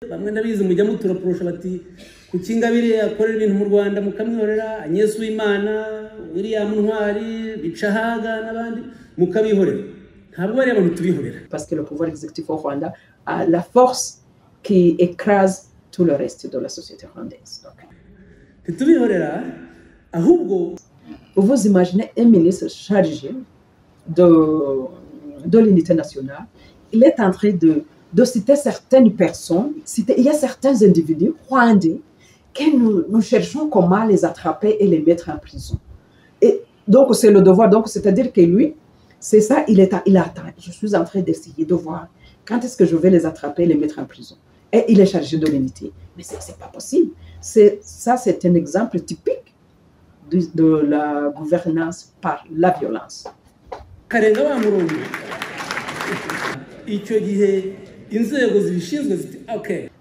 bamwe ndabizi mujya muturaporosha bati kuki Ingabire akorera ibintu mu Rwanda mukamwihorera, Agnes Uwimana, William Ntwari, Bicahaga n'abandi mukabihorera. Ntabwo bari abantu tubihorera. Parce que le pouvoir exécutif au Rwanda a la force qui écrase tout le reste de la société rwandaise. Donc, vous imaginez un ministre chargé de l'unité nationale, il est en train de citer certaines personnes, il y a certains individus rwandais que nous cherchons comment les attraper et les mettre en prison. Et donc, c'est le devoir. Donc, c'est-à-dire que lui, c'est ça, il attend. Je suis en train d'essayer de voir quand est-ce que je vais les attraper et les mettre en prison. Et il est chargé de l'unité. Mais ce n'est pas possible. Ça, c'est un exemple typique de la gouvernance par la violence.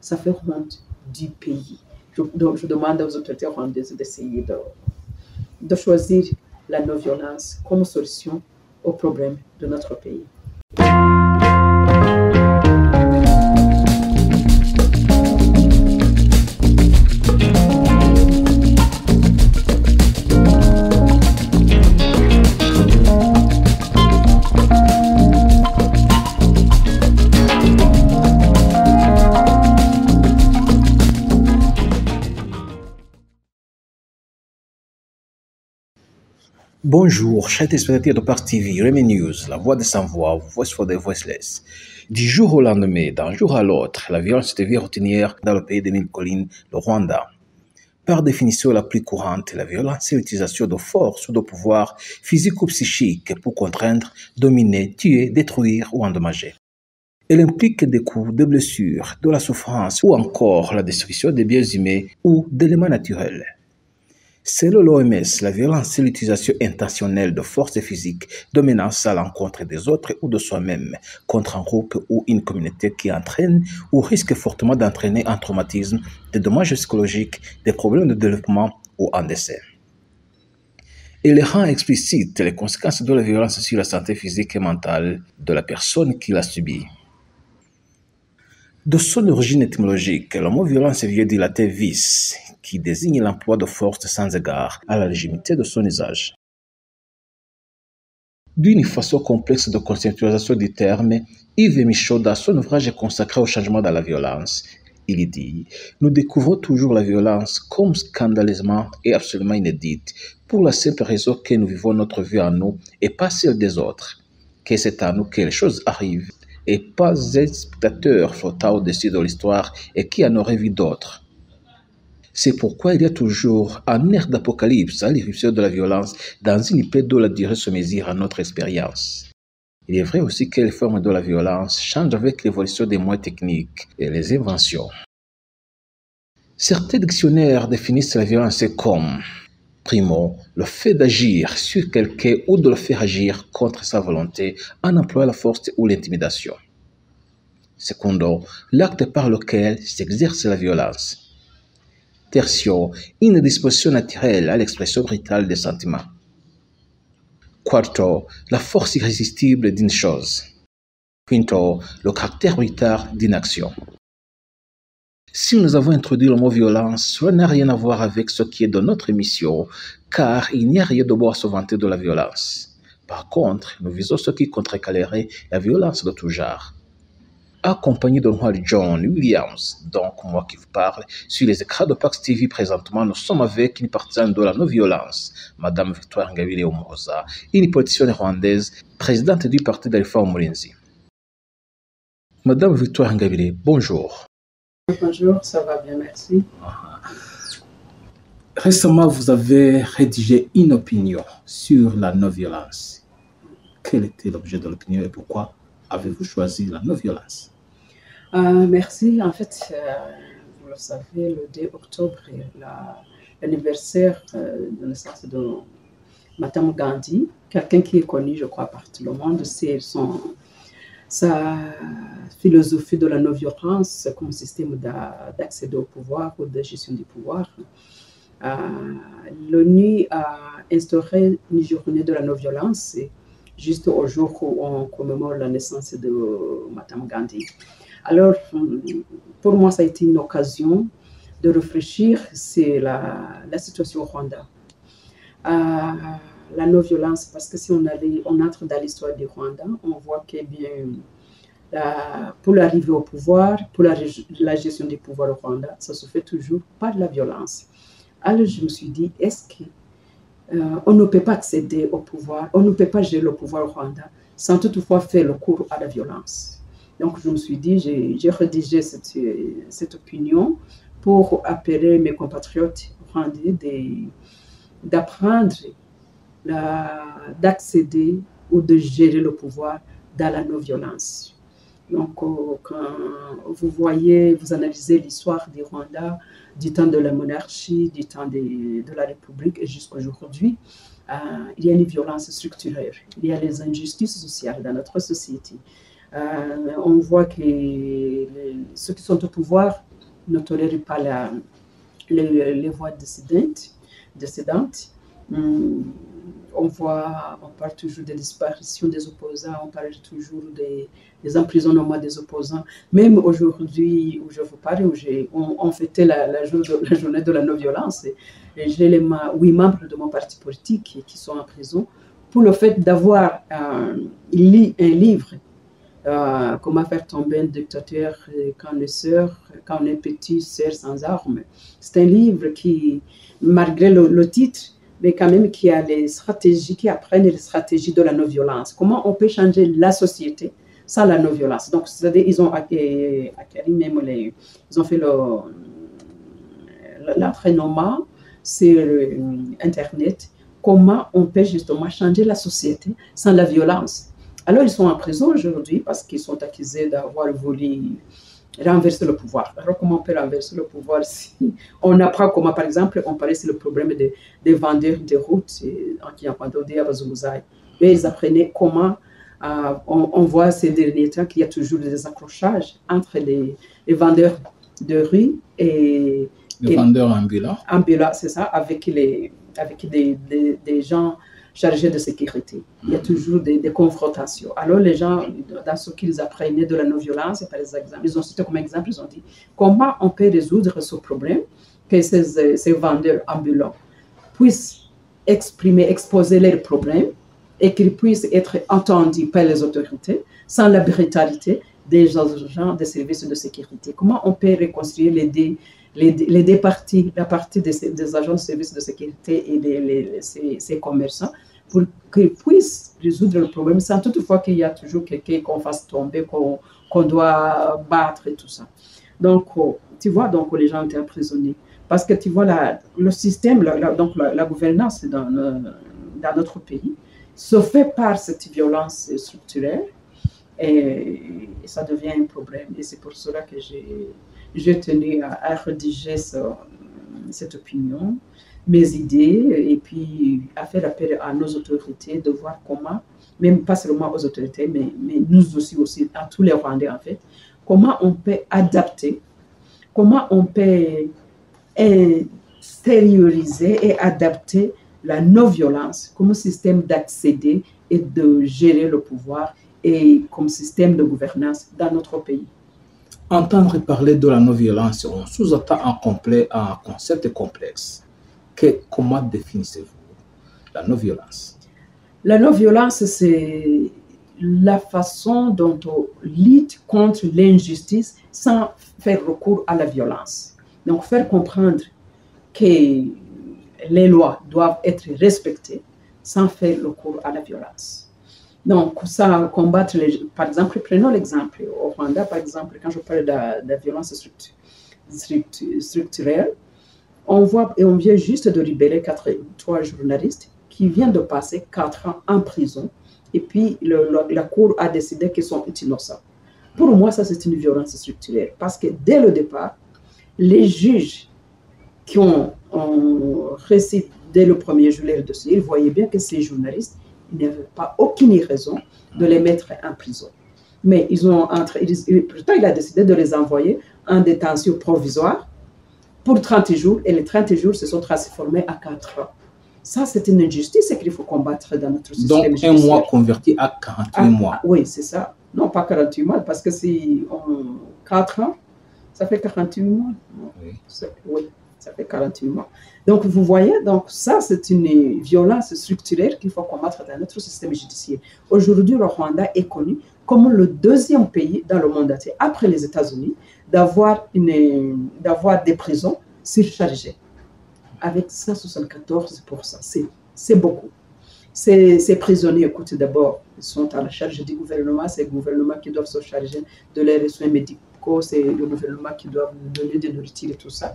Ça fait honte du pays. Donc, je demande aux autorités rwandaises d'essayer de choisir la non-violence comme solution aux problèmes de notre pays. Bonjour, chers téléspectateurs de Pax TV, Rémi News, la voix des sans-voix, voice for the voiceless. Du jour au lendemain, d'un jour à l'autre, la violence devient routinière dans le pays des mille collines, le Rwanda. Par définition la plus courante, la violence est l'utilisation de force ou de pouvoir physique ou psychique pour contraindre, dominer, tuer, détruire ou endommager. Elle implique des coups, des blessures, de la souffrance ou encore la destruction des biens humains ou d'éléments naturels. Selon l'OMS, la violence est l'utilisation intentionnelle de forces physiques, de menaces à l'encontre des autres ou de soi-même, contre un groupe ou une communauté qui entraîne ou risque fortement d'entraîner un traumatisme, des dommages psychologiques, des problèmes de développement ou un décès. Elle rend explicite les conséquences de la violence sur la santé physique et mentale de la personne qui l'a subie. De son origine étymologique, le mot violence vient du latin vis, qui désigne l'emploi de force sans égard à la légitimité de son usage. D'une façon complexe de conceptualisation du terme, Yves Michaud, dans son ouvrage consacré au changement de la violence, il dit « Nous découvrons toujours la violence comme scandaleusement et absolument inédite, pour la simple raison que nous vivons notre vie en nous et pas celle des autres, que c'est à nous que les choses arrivent, et pas un spectateur flottant au-dessus de l'histoire et qui en aurait vu d'autres. C'est pourquoi il y a toujours un air d'apocalypse à l'irruption de la violence dans une épée dont la durée se mesure à notre expérience. Il est vrai aussi que les formes de la violence changent avec l'évolution des moyens techniques et les inventions. Certains dictionnaires définissent la violence comme primo, le fait d'agir sur quelqu'un ou de le faire agir contre sa volonté en employant la force ou l'intimidation. Secondo, l'acte par lequel s'exerce la violence. Tertio, une disposition naturelle à l'expression brutale des sentiments. Quarto, la force irrésistible d'une chose. Quinto, le caractère brutal d'une action. Si nous avons introduit le mot violence, cela n'a rien à voir avec ce qui est de notre émission, car il n'y a rien de bon à se vanter de la violence. Par contre, nous visons ce qui contrecarrerait la violence de tout genre. Accompagné de Ntwari John Williams, donc moi qui vous parle, sur les écrans de Pax TV présentement, nous sommes avec une partisane de la non-violence, Madame Victoire Ingabire Umuhoza, une politicienne rwandaise, présidente du parti d'Alpha Umurinzi. Madame Victoire Ingabire, bonjour. Bonjour, ça va bien, merci. Récemment, vous avez rédigé une opinion sur la non-violence. Quel était l'objet de l'opinion et pourquoi avez-vous choisi la non-violence? Merci. En fait, vous le savez, le 2 octobre est l'anniversaire de naissance de Mahatma Gandhi, quelqu'un qui est connu, je crois, par tout le monde. C'est sa philosophie de la non-violence comme système d'accès au pouvoir ou de gestion du pouvoir. L'ONU a instauré une journée de la non-violence juste au jour où on commémore la naissance de Mahatma Gandhi. Alors, pour moi, ça a été une occasion de réfléchir sur la situation au Rwanda. La non-violence, parce que si on entre dans l'histoire du Rwanda, on voit que pour l'arrivée au pouvoir, pour la gestion du pouvoir au Rwanda, ça se fait toujours par la violence. Alors je me suis dit, est-ce qu'on ne peut pas accéder au pouvoir, on ne peut pas gérer le pouvoir au Rwanda sans toutefois faire le cours à la violence. Donc je me suis dit, j'ai rédigé cette opinion pour appeler mes compatriotes rwandais d'apprendre d'accéder ou de gérer le pouvoir dans la non-violence. Donc, quand vous analysez l'histoire du Rwanda, du temps de la monarchie, du temps de la République et jusqu'à aujourd'hui, il y a une violence structurelle, il y a les injustices sociales dans notre société. On voit que ceux qui sont au pouvoir ne tolèrent pas les voies dissidentes. On parle toujours des disparitions des opposants, on parle toujours des emprisonnements des opposants. Même aujourd'hui, où je vous parle, on fêtait la journée de la non-violence. Et j'ai 8 membres de mon parti politique qui sont en prison pour le fait d'avoir lu un livre, Comment faire tomber un dictateur quand on est petit, sœur sans armes. C'est un livre qui, malgré le titre, mais quand même qui a les stratégies, qui apprennent les stratégies de la non-violence. Comment on peut changer la société sans la non-violence. Donc, c'est-à-dire, ils ont fait l'entraînement sur Internet. Comment on peut justement changer la société sans la violence. Alors, ils sont en prison aujourd'hui parce qu'ils sont accusés d'avoir voulu renverser le pouvoir. Alors, comment on peut renverser le pouvoir si on apprend comment, par exemple, on parlait sur le problème des vendeurs de routes qui ont entendu à Bazouzaï. Et ils apprenaient comment on voit ces derniers temps qu'il y a toujours des accrochages entre les vendeurs de rue et les vendeurs ambulants. Ambulants, c'est ça, avec des gens chargés de sécurité. Il y a toujours des confrontations. Alors, les gens, dans ce qu'ils apprenaient de la non-violence, par exemple, ils ont cité comme exemple, ils ont dit comment on peut résoudre ce problème que ces vendeurs ambulants puissent exposer leurs problèmes et qu'ils puissent être entendus par les autorités sans la brutalité des agents des services de sécurité. Comment on peut réconcilier les deux parties, la partie des agents de services de sécurité et ces commerçants, pour qu'ils puissent résoudre le problème sans toutefois qu'il y a toujours quelqu'un qu'on fasse tomber, qu'on doit battre et tout ça. Donc, tu vois, donc les gens ont été emprisonnés. Parce que tu vois, le système, la gouvernance dans notre pays se fait par cette violence structurelle et ça devient un problème. Et c'est pour cela que j'ai tenu à rédiger cette opinion, mes idées, et puis à faire appel à nos autorités de voir comment, même pas seulement aux autorités, mais nous aussi, à tous les Rwandais en fait, comment on peut adapter, comment on peut extérioriser et adapter la non-violence comme système d'accéder et de gérer le pouvoir et comme système de gouvernance dans notre pays. Entendre parler de la non-violence, on sous-entend un concept complexe. Comment définissez-vous la non-violence? La non-violence, c'est la façon dont on lutte contre l'injustice sans faire recours à la violence. Donc, faire comprendre que les lois doivent être respectées sans faire recours à la violence. Donc, ça, combattre, par exemple, prenons l'exemple au Rwanda, par exemple, quand je parle de la violence structurelle, on vient juste de libérer 3 journalistes qui viennent de passer 4 ans en prison et puis la Cour a décidé qu'ils sont innocents. Pour moi, ça, c'est une violence structurelle parce que dès le départ, les juges qui ont réussi dès le 1er juillet le dossier, ils voyaient bien que ces journalistes, il n'y avait pas aucune raison de les mettre en prison. Mais pourtant, il a décidé de les envoyer en détention provisoire pour 30 jours, et les 30 jours se sont transformés à 4 ans. Ça, c'est une injustice qu'il faut combattre dans notre système judiciaire. Donc, un mois converti à 48 mois. Oui, c'est ça. Non, pas 48 mois, parce que si 4 ans, ça fait 48 mois. Oui. Oui, ça fait 48 mois. Donc, vous voyez, donc ça, c'est une violence structurelle qu'il faut combattre dans notre système judiciaire. Aujourd'hui, le Rwanda est connu comme le deuxième pays dans le monde entier, après les États-Unis, d'avoir des prisons surchargées, avec 174%. C'est beaucoup. Ces prisonniers, écoutez, d'abord, ils sont à la charge du gouvernement, c'est le gouvernement qui doit se charger de leurs soins médicaux, c'est le gouvernement qui doit donner de nourriture et tout ça.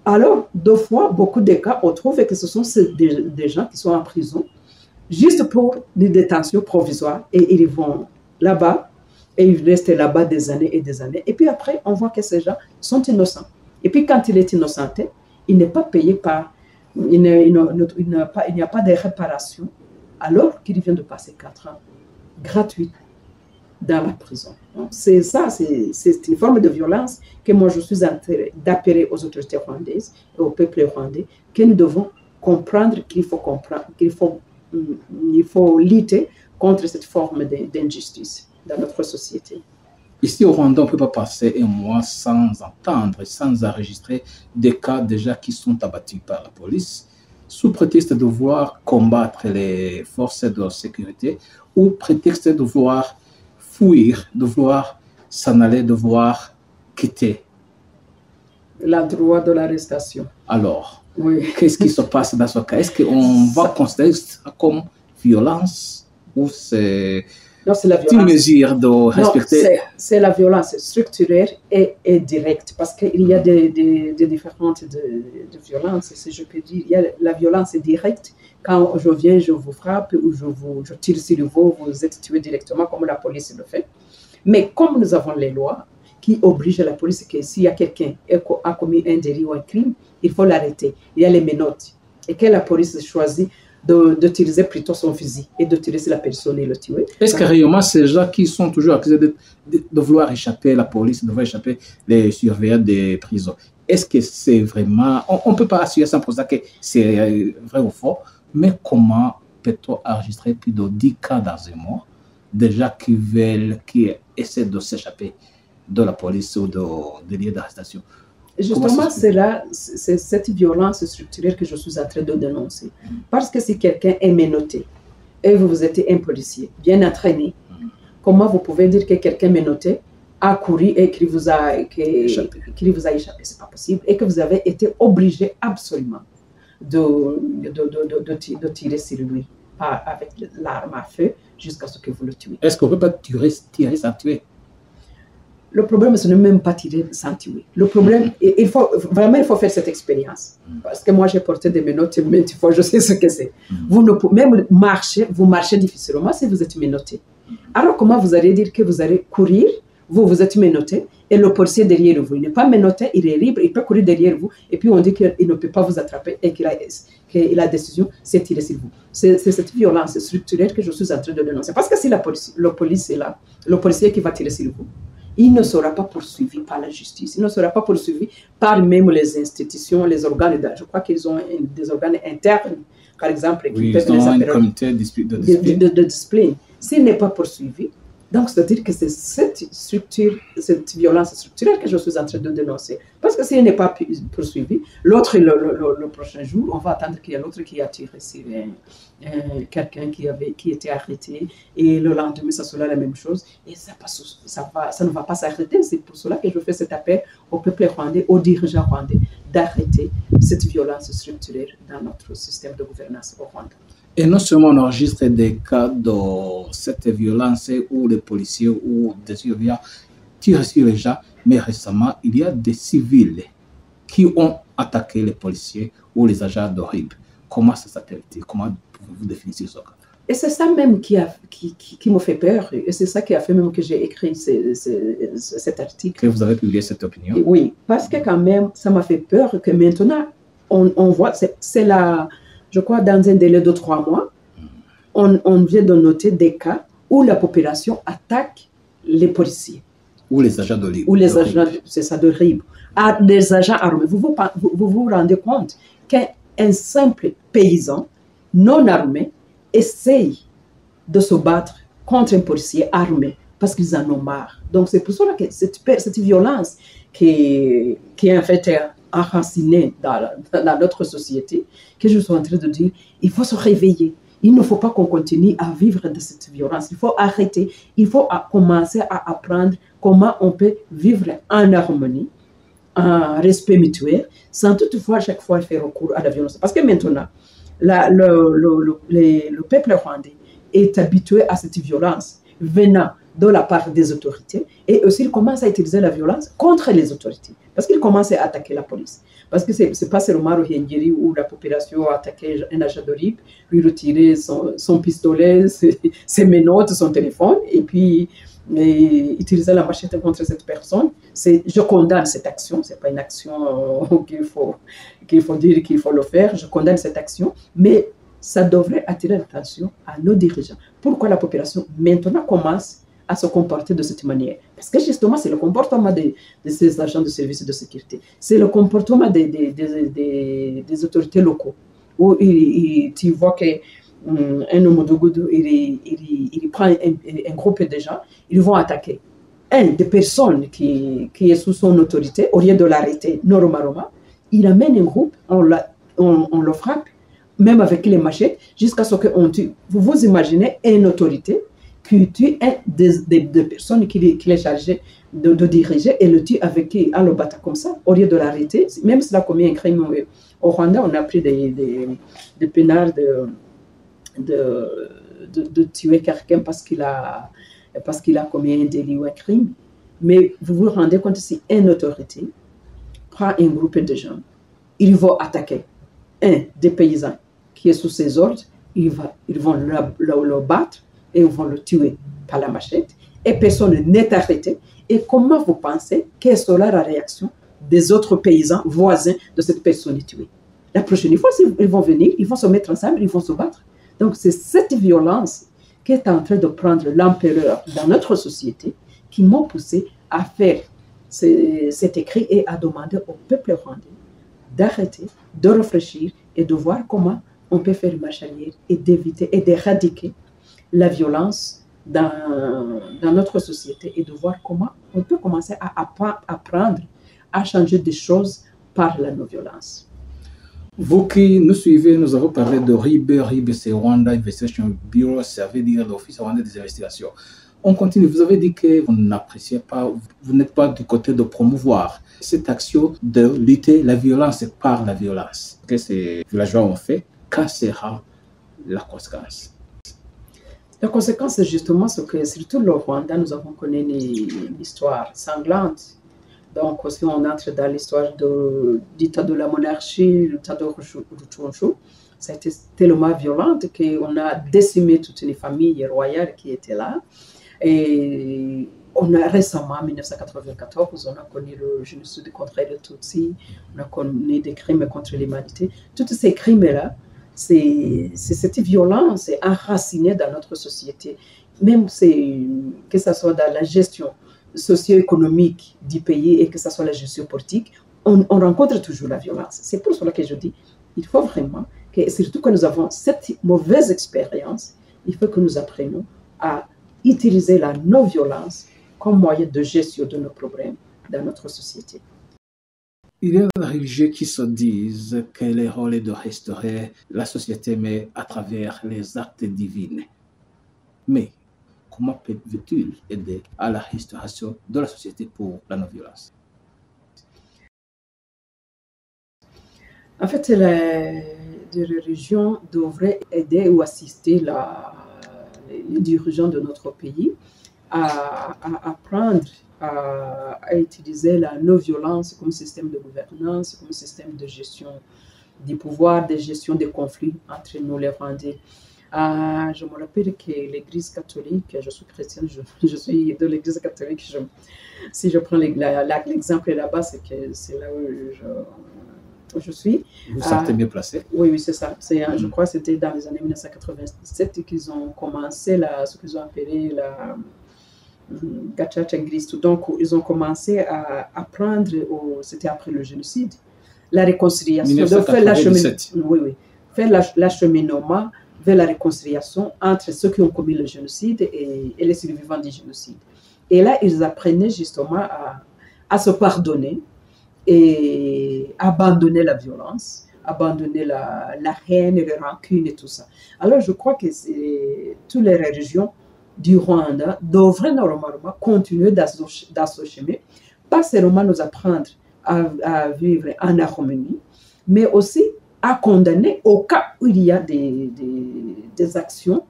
Alors, deux fois, beaucoup de cas, on trouve que ce sont des gens qui sont en prison juste pour des détentions provisoires et ils vont là-bas et ils restent là-bas des années et des années. Et puis après, on voit que ces gens sont innocents. Et puis quand il est innocenté, il n'est pas payé par... Il n'y a pas de réparation alors qu'il vient de passer 4 ans gratuits dans la prison. C'est ça, c'est une forme de violence que moi je suis en train d'appeler aux autorités rwandaises et au peuple rwandais que nous devons comprendre qu'il faut lutter contre cette forme d'injustice dans notre société. Ici au Rwanda, on ne peut pas passer un mois sans entendre, sans enregistrer des cas déjà qui sont abattus par la police, sous prétexte de vouloir combattre les forces de sécurité ou prétexte de vouloir fuir, de vouloir s'en aller, de vouloir quitter. L'endroit de l'arrestation. Alors, oui. Qu'est-ce qui se passe dans ce cas? Est-ce qu'on va considérer ça comme violence ou c'est... Non, c'est la violence. Une mesure de respecter. Non, c'est la violence structurelle et directe, parce qu'il y a des différentes de violences, si je peux dire. Il y a la violence directe, quand je viens, je vous frappe ou je tire sur vous, vous êtes tué directement, comme la police le fait. Mais comme nous avons les lois qui obligent la police que s'il y a quelqu'un qui a commis un délit ou un crime, il faut l'arrêter. Il y a les menottes. Et que la police choisit d'utiliser plutôt son fusil et de tirer sur la personne et le tuer. Est-ce que réellement ces gens qui sont toujours accusés de vouloir échapper à la police, de vouloir échapper les surveillants des prisons, est-ce que c'est vraiment... On ne peut pas assurer 100% que c'est vrai ou faux, mais comment peut-on enregistrer plus de 10 cas dans un mois de gens qui essaient de s'échapper de la police ou des lieux d'arrestation? Justement, c'est cette violence structurelle que je suis en train de dénoncer. Parce que si quelqu'un est menotté et vous êtes un policier bien entraîné, comment vous pouvez dire que quelqu'un menotté a couru et qu'il vous a échappé? Ce n'est pas possible. Et que vous avez été obligé absolument de tirer sur lui avec l'arme à feu jusqu'à ce que vous le tuez. Est-ce qu'on ne peut pas tirer sans tuer? Le problème, ce n'est même pas tirer sans tuer. Le problème, il faut faire cette expérience. Parce que moi, j'ai porté des menottes maintes fois, je sais ce que c'est. Vous marchez difficilement si vous êtes menotté. Alors, comment vous allez dire que vous allez courir, vous êtes menotté, et le policier derrière vous, il n'est pas menotté, il est libre, il peut courir derrière vous, et puis on dit qu'il ne peut pas vous attraper et qu'il a la décision, c'est tirer sur vous. C'est cette violence structurelle que je suis en train de dénoncer. Parce que si le policier est là, le policier qui va tirer sur vous, il ne sera pas poursuivi par la justice, il ne sera pas poursuivi par même les institutions, les organes. Je crois qu'ils ont des organes internes, par exemple, qui peuvent les appeler un comité de discipline. S'il n'est pas poursuivi, donc c'est-à-dire que c'est cette violence structurelle que je suis en train de dénoncer. Parce que s'il n'est pas poursuivi, l'autre, le prochain jour, on va attendre qu'il y a l'autre qui a tiré sur quelqu'un qui était arrêté, et le lendemain, ça sera la même chose, et ça ne va pas s'arrêter. C'est pour cela que je fais cet appel au peuple rwandais, aux dirigeants rwandais, d'arrêter cette violence structurelle dans notre système de gouvernance au Rwanda. Et non seulement on enregistre des cas de cette violence où les policiers ou des surveillants tirent sur les gens, mais récemment, il y a des civils qui ont attaqué les policiers ou les agents de RIB. Comment ça s'appelle? Comment pouvez-vous définir ce cas? Et c'est ça même qui me fait peur. Et c'est ça qui a fait même que j'ai écrit cet article. Que vous avez publié cette opinion? Oui, parce que quand même, ça m'a fait peur que maintenant, on voit, c'est la... Je crois dans un délai de 3 mois, on vient de noter des cas où la population attaque les policiers. Ou les agents de RIB. Ou les agents, c'est ça, de RIB. Des agents armés. Vous vous rendez compte qu'un simple paysan non armé essaye de se battre contre un policier armé parce qu'ils en ont marre. Donc, c'est pour cela que cette violence qui est en fait enracinée dans notre société, que je suis en train de dire, il faut se réveiller. Il ne faut pas qu'on continue à vivre de cette violence. Il faut arrêter. Il faut commencer à apprendre comment on peut vivre en harmonie, en respect mutuel, sans toutefois chaque fois faire recours à la violence. Parce que maintenant, le peuple rwandais est habitué à cette violence venant de la part des autorités, et aussi il commence à utiliser la violence contre les autorités, parce qu'il commence à attaquer la police. Parce que ce n'est pas seulement au Ruhengeri où la population a attaqué un agent de RIB, lui retirer son pistolet, ses menottes, son téléphone, et puis utiliser la machette contre cette personne. Je condamne cette action, ce n'est pas une action qu'il faut dire qu'il faut le faire, je condamne cette action, mais ça devrait attirer l'attention à nos dirigeants. Pourquoi la population maintenant commence à se comporter de cette manière? Parce que justement, c'est le comportement de ces agents de services de sécurité. C'est le comportement des autorités locaux. Où tu vois qu'un homme de goudou, il prend un groupe de gens, ils vont attaquer des personnes qui est sous son autorité. Au lieu de l'arrêter normalement, il amène un groupe, on le frappe, même avec les machettes, jusqu'à ce qu'on tue. Vous imaginez une autorité qui tue des personnes qu'il est chargé de diriger et le tue en le battant comme ça, au lieu de l'arrêter. Même s'il a commis un crime au Rwanda, on a pris des pénards de tuer quelqu'un parce qu'il a commis un délit ou un crime. Mais vous vous rendez compte, si une autorité prend un groupe de gens, ils vont attaquer un des paysans qui est sous ses ordres, ils vont le battre et ils vont le tuer par la machette, et personne n'est arrêté. Et comment vous pensez quelle sera la réaction des autres paysans voisins de cette personne tuée? La prochaine fois, ils vont venir, ils vont se mettre ensemble, ils vont se battre. Donc c'est cette violence qui est en train de prendre l'ampleur dans notre société qui m'a poussé à faire cet écrit et à demander au peuple rwandais d'arrêter, de réfléchir et de voir comment on peut faire une marche arrière et d'éviter et d'éradiquer la violence dans notre société, et de voir comment on peut commencer à apprendre à changer des choses par la non-violence. Vous qui nous suivez, nous avons parlé de RIB. RIB, c'est Rwanda Investigation Bureau, ça veut dire l'Office rwandais des investigations. On continue. Vous avez dit que vous n'appréciez pas, vous n'êtes pas du côté de promouvoir cette action de lutter la violence par la violence que ces villageois ont fait. Quelle sera la conséquence? La conséquence, c'est justement ce que, surtout le Rwanda, nous avons connu une histoire sanglante. Donc, si on entre dans l'histoire du temps de la monarchie, le temps de Ruchunchu, ça a été tellement violent qu'on a décimé toute une famille royale qui était là. Et on a récemment, en 1994, on a connu le génocide contre les Tutsis, on a connu des crimes contre l'humanité. Tous ces crimes-là, c'est cette violence enracinée dans notre société. Même que ce soit dans la gestion socio-économique du pays et que ce soit la gestion politique, on rencontre toujours la violence. C'est pour cela que je dis, il faut vraiment, surtout que nous avons cette mauvaise expérience, il faut que nous apprenions à utiliser la non-violence comme moyen de gestion de nos problèmes dans notre société. Il y a des religieux qui se disent que le rôle est de restaurer la société, mais à travers les actes divins. Mais comment peut-il aider à la restauration de la société pour la non-violence? En fait, les religions devraient aider ou assister les dirigeants de notre pays à apprendre à utiliser la non-violence comme système de gouvernance, comme système de gestion du pouvoir, de gestion des conflits entre nous les Rwandais. Je me rappelle que l'Église catholique, je suis chrétienne, je suis de l'Église catholique, si je prends l'exemple là-bas, c'est là où je suis. Vous vous sentez bien placé? Oui, c'est ça. Je crois que c'était dans les années 1987 qu'ils ont commencé ce qu'ils ont appelé la Gacaca Christ. Donc, ils ont commencé à apprendre, c'était après le génocide, la réconciliation. 1997. Faire l'acheminement vers la réconciliation entre ceux qui ont commis le génocide et les survivants du génocide. Et là, ils apprenaient justement à se pardonner et abandonner la violence, abandonner la haine et les rancunes et tout ça. Alors, je crois que toutes les religions du Rwanda devraient normalement continuer dans ce chemin, pas seulement nous apprendre à vivre en harmonie, mais aussi à condamner au cas où il y a des actions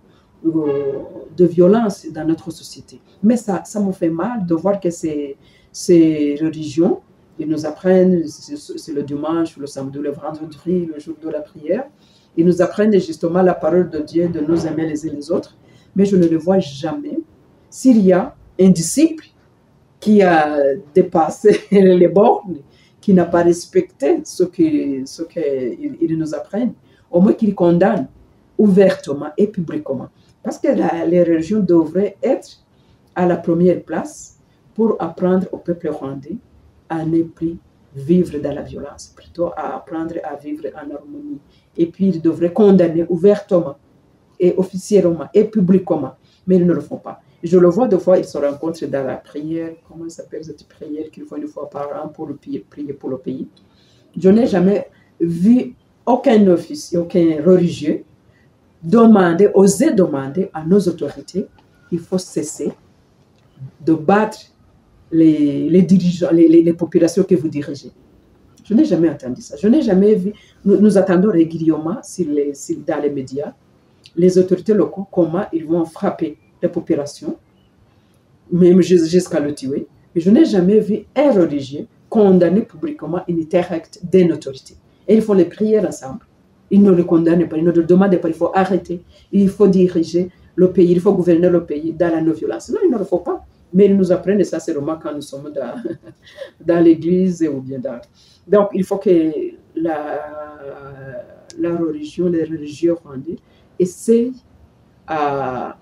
de violence dans notre société. Mais ça me fait mal de voir que ces religions, ils nous apprennent, c'est le dimanche, le samedi, le vendredi, le jour de la prière, ils nous apprennent justement la parole de Dieu, de nous aimer les uns les autres, mais je ne le vois jamais. S'il y a un disciple qui a dépassé les bornes, qui n'a pas respecté ce qu'ils nous apprennent, au moins qu'il condamne ouvertement et publiquement. Parce que les religions devraient être à la première place pour apprendre au peuple rwandais à ne plus vivre dans la violence, plutôt à apprendre à vivre en harmonie. Et puis, ils devraient condamner ouvertement et officiellement et publiquement, mais ils ne le font pas. Je le vois, des fois, ils se rencontrent dans la prière, comment s'appelle cette prière qu'ils font une fois par an pour prier pour le pays. Je n'ai jamais vu aucun officier, aucun religieux oser demander à nos autorités, il faut cesser de battre les dirigeants, les populations que vous dirigez. Je n'ai jamais entendu ça. Je n'ai jamais vu. Nous attendons régulièrement dans les médias, les autorités locales, comment ils vont frapper les populations, même jusqu'à le tuer. Mais je n'ai jamais vu un religieux condamner publiquement une terre acte d'une autorité. Et ils font les prières ensemble. Ils ne le condamnent pas, ils ne le demandent pas, il faut arrêter, il faut diriger le pays, il faut gouverner le pays dans la non-violence. Non, il ne le faut pas. Mais ils nous apprennent ça seulement quand nous sommes dans l'église ou bien dans... Donc, il faut que la religion, les religieux rwandais essayent à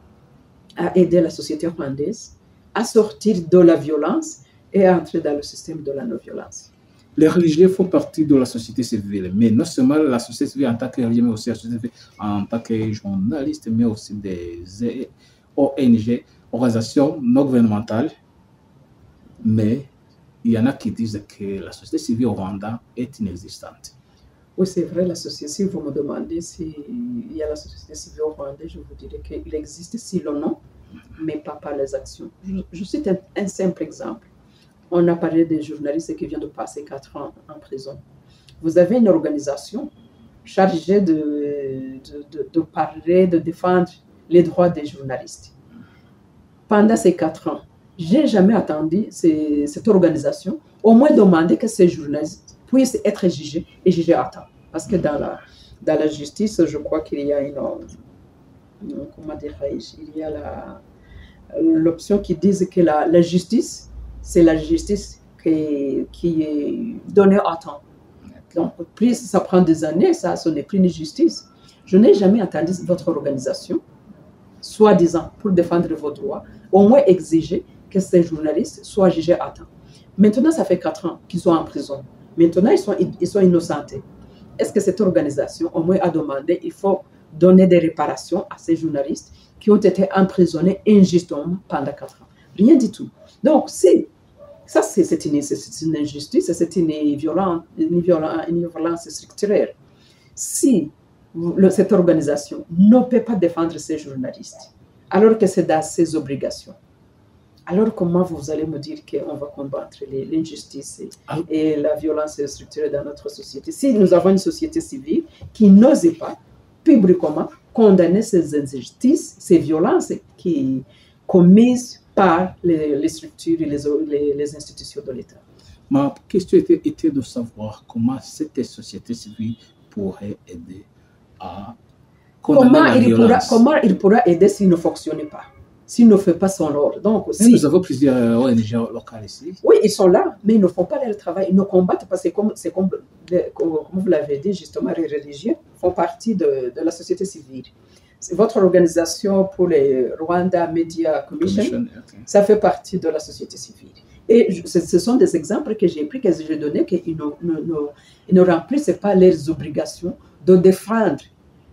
aider la société rwandaise à sortir de la violence et à entrer dans le système de la non-violence. Les religieux font partie de la société civile, mais non seulement la société civile en tant que religieux, mais aussi la société civile en tant que journaliste, mais aussi des ONG, organisations non gouvernementales. Mais il y en a qui disent que la société civile au Rwanda est inexistante. Oui, c'est vrai, la société civile, vous me demandez s'il y a la société civile au Rwanda, je vous dirais qu'il existe si le nom, mais pas par les actions. Je cite un simple exemple. On a parlé des journalistes qui viennent de passer 4 ans en prison. Vous avez une organisation chargée de parler, de défendre les droits des journalistes. Pendant ces 4 ans, je n'ai jamais entendu cette organisation au moins demander que ces journalistes puissent être jugés et jugés à temps. Parce que dans la justice, je crois qu'il y a comment dirais-je, il y a l'option qui dit que la justice, c'est la justice qui est donnée à temps. Donc, plus ça prend des années, ce n'est plus une justice. Je n'ai jamais entendu votre organisation, soi-disant, pour défendre vos droits, au moins exiger que ces journalistes soient jugés à temps. Maintenant, ça fait 4 ans qu'ils sont en prison. Maintenant, ils sont innocentés. Est-ce que cette organisation, au moins, a demandé, il faut donner des réparations à ces journalistes qui ont été emprisonnés injustement pendant 4 ans? Rien du tout. Donc, c'est une injustice, c'est une violence structurelle. Si cette organisation ne peut pas défendre ces journalistes, alors que c'est dans ses obligations, alors comment vous allez me dire qu'on va combattre l'injustice et la violence structurelle dans notre société si nous avons une société civile qui n'ose pas publiquement condamner ces injustices, ces violences qui commises par les structures et les institutions de l'État? Ma question était de savoir comment cette société civile pourrait aider à condamner la violence. Comment il pourra aider s'il ne fonctionne pas, s'il ne fait pas son rôle. Donc, nous avons plusieurs ONG locales ici. Oui, ils sont là, mais ils ne font pas leur travail. Ils ne combattent pas. C'est comme vous l'avez dit, justement, les religieux font partie de la société civile. Votre organisation pour les Rwanda Media Commission, ça fait partie de la société civile. Et ce sont des exemples que j'ai pris, que j'ai donnés, qu'ils ne remplissent pas leurs obligations de défendre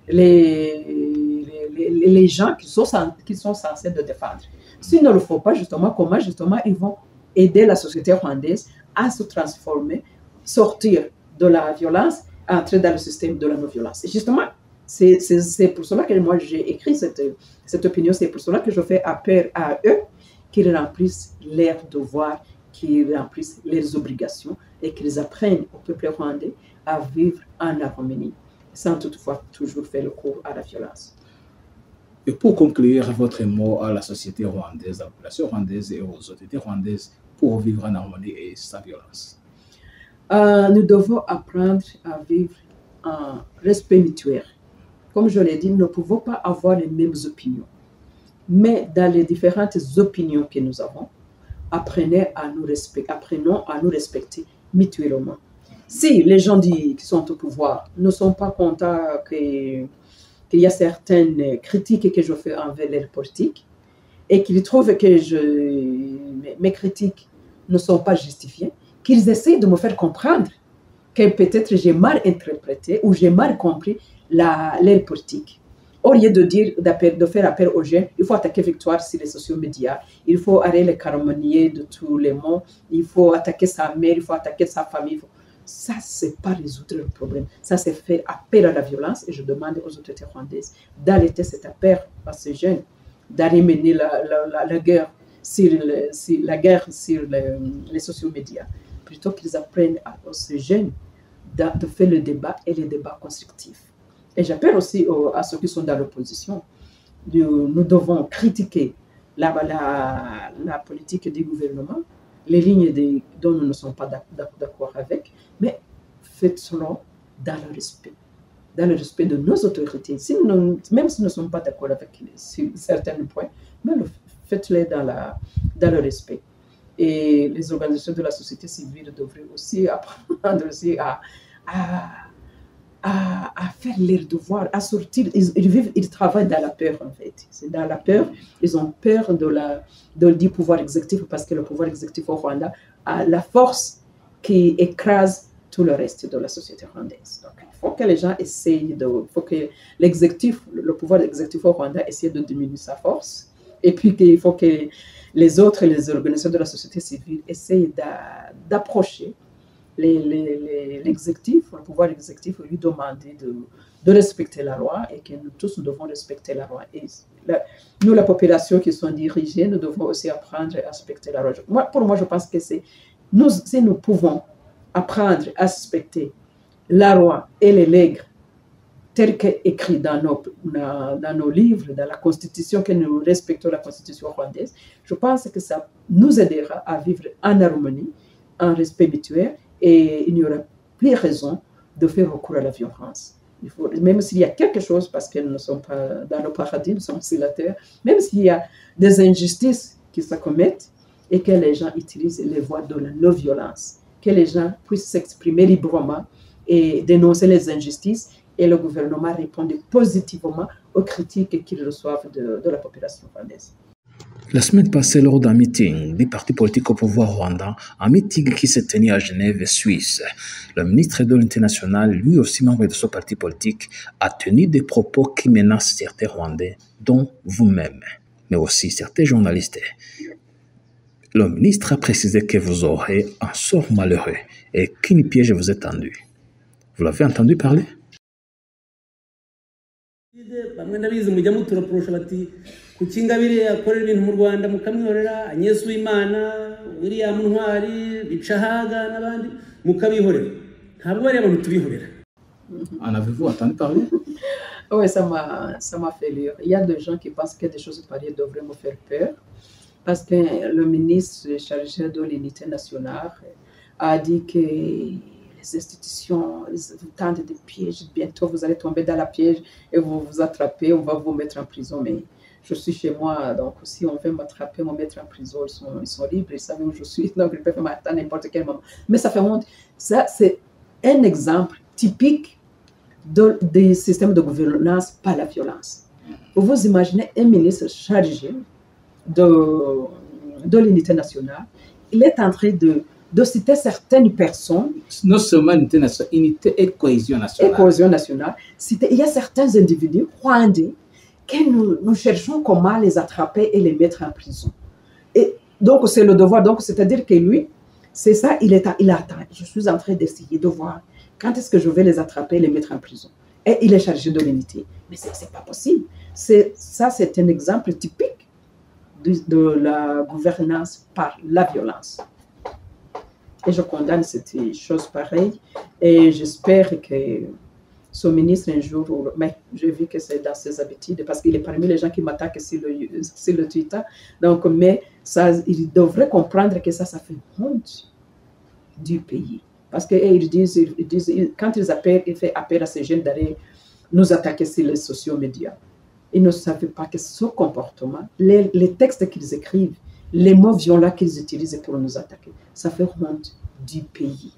les gens qui sont censés de défendre. S'ils ne le font pas, justement, comment justement ils vont aider la société rwandaise à se transformer, sortir de la violence, entrer dans le système de la non-violence. Et justement, c'est pour cela que moi j'ai écrit cette opinion, c'est pour cela que je fais appel à eux qu'ils remplissent leurs devoirs, qu'ils remplissent leurs obligations et qu'ils apprennent au peuple rwandais à vivre en harmonie, sans toutefois toujours faire le cours à la violence. Et pour conclure, votre mot à la société rwandaise, à la population rwandaise et aux autorités rwandaises pour vivre en harmonie et sans violence. Nous devons apprendre à vivre en respect mutuel. Comme je l'ai dit, nous ne pouvons pas avoir les mêmes opinions. Mais dans les différentes opinions que nous avons, apprenons à nous respecter mutuellement. Si les gens qui sont au pouvoir ne sont pas contents qu'il y a certaines critiques que je fais envers leur politique et qu'ils trouvent que mes critiques ne sont pas justifiées, qu'ils essayent de me faire comprendre que peut-être j'ai mal interprété ou j'ai mal compris leur politique. Au lieu de faire appel aux jeunes, il faut attaquer Victoire sur les sociaux médias, il faut arrêter les calomnier de tous les mots, il faut attaquer sa mère, il faut attaquer sa famille. Ça, c'est pas résoudre le problème. Ça, c'est faire appel à la violence. Et je demande aux autorités rwandaises d'arrêter cet appel à ces jeunes, d'arrêter mener la guerre sur les sociaux médias, plutôt qu'ils apprennent à ces jeunes de faire le débat et les débats constructifs. Et j'appelle aussi à ceux qui sont dans l'opposition. Nous devons critiquer la politique du gouvernement, les lignes dont nous ne sommes pas d'accord avec, mais faites-le dans le respect de nos autorités. Même si nous ne sommes pas d'accord avec certains points, mais faites-le dans le respect. Et les organisations de la société civile devraient aussi apprendre aussi à faire leurs devoirs, à sortir. Ils travaillent dans la peur, en fait. C'est dans la peur. Ils ont peur du pouvoir exécutif parce que le pouvoir exécutif au Rwanda a la force qui écrase tout le reste de la société rwandaise. Donc, il faut que les gens essayent il faut que le pouvoir exécutif au Rwanda essaie de diminuer sa force. Et puis, il faut que les organisations de la société civile essayent d'approcher l'exécutif, le pouvoir exécutif, lui demander de respecter la loi et que nous tous nous devons respecter la loi. Et nous, la population qui sont dirigées, nous devons aussi apprendre à respecter la loi. Pour moi, je pense que si nous pouvons apprendre à respecter la loi et les règles telles qu'écrites dans nos livres, dans la Constitution, que nous respectons la Constitution rwandaise, je pense que ça nous aidera à vivre en harmonie, en respect mutuel, et il n'y aura plus raison de faire recours à la violence. Même s'il y a quelque chose, parce que nous ne sommes pas dans le paradis, nous sommes sur la terre, même s'il y a des injustices qui se commettent et que les gens utilisent les voies de la non-violence, que les gens puissent s'exprimer librement et dénoncer les injustices et le gouvernement répondre positivement aux critiques qu'ils reçoivent de la population rwandaise. La semaine passée, lors d'un meeting des partis politiques au pouvoir rwandais, un meeting qui s'est tenu à Genève, Suisse, le ministre de l'Unité nationale, lui aussi membre de ce parti politique, a tenu des propos qui menacent certains Rwandais, dont vous-même, mais aussi certains journalistes. Le ministre a précisé que vous aurez un sort malheureux et qu'une piège vous est tendu. Vous l'avez entendu parler? bamwe ndabizi mujya muturaporosha bati kuki Ingabire akorera ibintu mu Rwanda mukamwihorera, Agnes Uwimana, William Ntwari, Bicahaga n'abandi mukabihorera. Ntabwo bari abantu tubihorera. En avez-vous entendu parler? Oui, ça m'a fait rire. Il y a des gens qui pensent que des choses pareilles devraient me faire peur parce que le ministre chargé de l'unité nationale a dit que les institutions vous tendent des pièges. Bientôt, vous allez tomber dans la piège et vous attraper, on va vous mettre en prison. Mais je suis chez moi, donc si on veut m'attraper, me mettre en prison, ils sont libres, ils savent où je suis, donc ils peuvent m'attendre à n'importe quel moment. Mais ça fait honte. Ça, c'est un exemple typique des systèmes de gouvernance par la violence. Vous imaginez un ministre chargé de l'unité nationale, il est en train de citer certaines personnes. Non seulement unité et cohésion nationale. Il y a certains individus rwandais que nous cherchons comment les attraper et les mettre en prison. Et donc, c'est le devoir. Donc, c'est-à-dire que lui, c'est ça, il attend. Je suis en train d'essayer de voir quand est-ce que je vais les attraper et les mettre en prison. Et il est chargé de l'unité. Mais ce n'est pas possible. Ça, c'est un exemple typique de la gouvernance par la violence. Et je condamne cette chose pareille. Et j'espère que son ministre un jour, mais j'ai vu que c'est dans ses habitudes, parce qu'il est parmi les gens qui m'attaquent sur le Twitter. Donc, mais ça, il devrait comprendre que ça fait honte du pays. Parce qu'ils disent, quand ils font appel à ces jeunes d'aller nous attaquer sur les sociaux médias, ils ne savaient pas que ce comportement, les textes qu'ils écrivent, les mots violents qu'ils utilisent pour nous attaquer, ça fait honte du pays.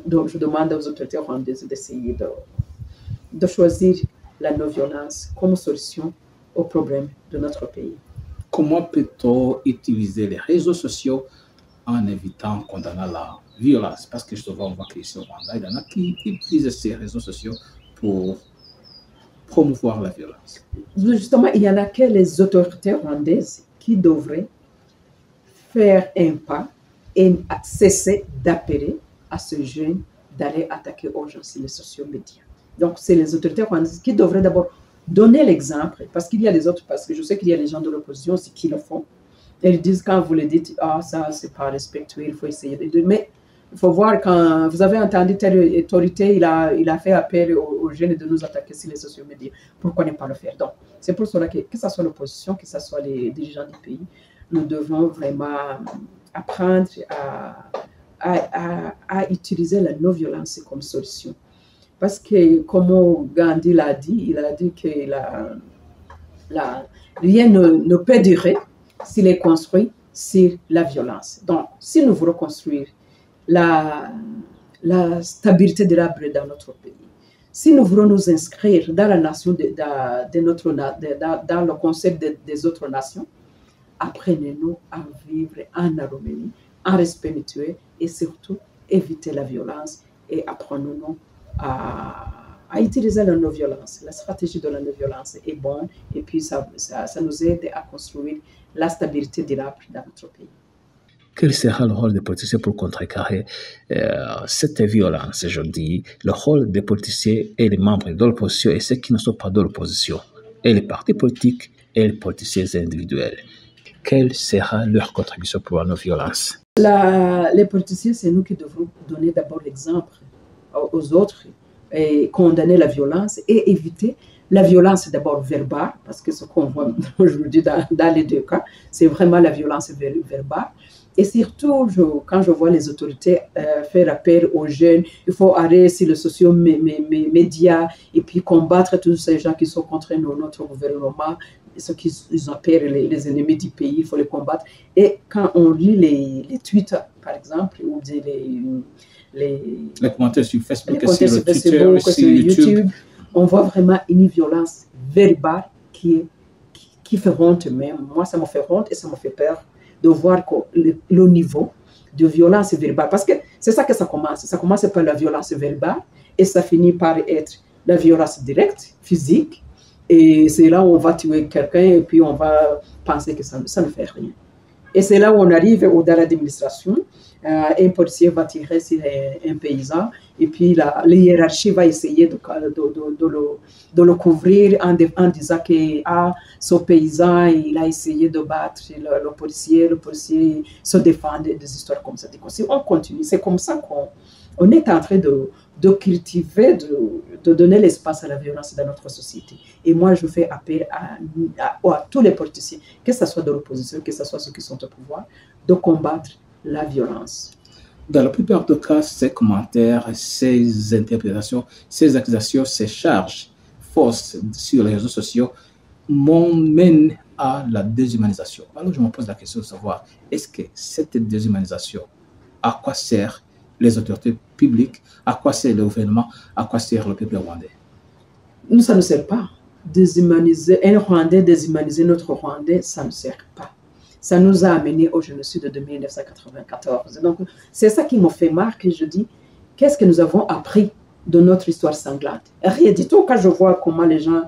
Donc, je demande aux autorités rwandaises d'essayer de choisir la non-violence comme solution aux problèmes de notre pays. Comment peut-on utiliser les réseaux sociaux en évitant, condamnant la violence? Parce que justement, on voit qu'ici au Rwanda, il y en a qui utilisent ces réseaux sociaux pour promouvoir la violence. Justement, il y en a que les autorités rwandaises qui devraient faire un pas et cesser d'appeler à ce jeune d'aller attaquer aux gens sur les sociaux médias. Donc, c'est les autorités rwandaises qui devraient d'abord donner l'exemple, parce qu'il y a les autres, parce que je sais qu'il y a les gens de l'opposition aussi qui le font. Et ils disent, quand vous le dites, ça, c'est pas respectueux, il faut essayer de... Mais il faut voir, quand vous avez entendu telle autorité, il a fait appel aux jeunes de nous attaquer sur les sociaux médias. Pourquoi ne pas le faire? Donc, c'est pour cela que ce soit l'opposition, que ce soit les dirigeants du pays, nous devons vraiment apprendre à utiliser la non-violence comme solution. Parce que, comme Gandhi l'a dit, il a dit que rien ne peut durer s'il est construit sur la violence. Donc, si nous voulons construire la stabilité durable dans notre pays, si nous voulons nous inscrire dans la nation dans le concept des autres nations, apprenez-nous à vivre en harmonie, en respect mutuel et surtout éviter la violence et apprenons-nous à utiliser la non-violence. La stratégie de la non-violence est bonne et puis ça nous aide à construire la stabilité durable dans notre pays. Quel sera le rôle des politiciens pour contrecarrer cette violence? Je dis, le rôle des politiciens et les membres de l'opposition et ceux qui ne sont pas de l'opposition, et les partis politiques et les politiciens individuels. Quelle sera leur contribution pour la non-violence? Les politiciens, c'est nous qui devons donner d'abord l'exemple aux autres et condamner la violence et éviter la violence d'abord verbale, parce que ce qu'on voit aujourd'hui dans les deux cas, c'est vraiment la violence verbale. Et surtout, quand je vois les autorités faire appel aux jeunes, il faut arrêter sur les sociaux médias et puis combattre tous ces gens qui sont contre notre gouvernement, ceux qui appellent les ennemis du pays, il faut les combattre. Et quand on lit les tweets, par exemple, ou les commentaires sur Facebook, sur YouTube, on voit vraiment une violence verbale qui fait honte même. Moi, ça me fait honte et ça me fait peur de voir le niveau de violence verbale. Parce que c'est ça que ça commence. Ça commence par la violence verbale et ça finit par être la violence directe, physique. Et c'est là où on va tuer quelqu'un et puis on va penser que ça ne fait rien. Et c'est là où on arrive dans l'administration. Un policier va tirer sur un paysan et puis la hiérarchie va essayer de le couvrir en disant que ce paysan, il a essayé de battre le policier se défend des histoires comme ça. Si on continue, c'est comme ça qu'on est en train de cultiver, de donner l'espace à la violence dans notre société. Et moi, je fais appel à tous les politiciens, que ce soit de l'opposition, que ce soit ceux qui sont au pouvoir, de combattre la violence. Dans la plupart des cas, ces commentaires, ces interprétations, ces accusations, ces charges fausses sur les réseaux sociaux mènent à la déshumanisation. Alors je me pose la question de savoir, est-ce que cette déshumanisation, à quoi sert les autorités publiques, à quoi sert le gouvernement, à quoi sert le peuple rwandais? Nous, ça ne sert pas. Déshumaniser un Rwandais, déshumaniser notre Rwandais, ça ne sert pas. Ça nous a amené au génocide de 1994. Donc, c'est ça qui me fait mal, que je dis, qu'est-ce que nous avons appris de notre histoire sanglante? Rien du tout. Quand je vois comment les gens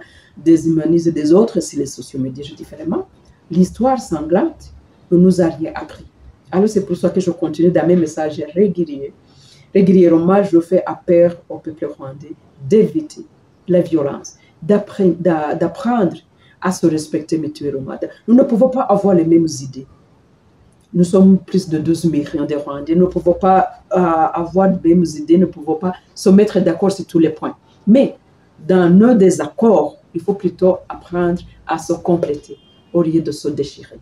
déshumaniser des autres si les sociaux me disent différemment. L'histoire sanglante ne nous a rien appris. Alors c'est pour ça que je continue dans mes messages réguliers. Régulièrement, je fais appel au peuple rwandais d'éviter la violence, d'apprendre à se respecter mutuellement. Nous ne pouvons pas avoir les mêmes idées. Nous sommes plus de 12 millions de Rwandais. Nous ne pouvons pas avoir les mêmes idées, nous ne pouvons pas se mettre d'accord sur tous les points. Mais dans nos désaccords, il faut plutôt apprendre à se compléter au lieu de se déchirer.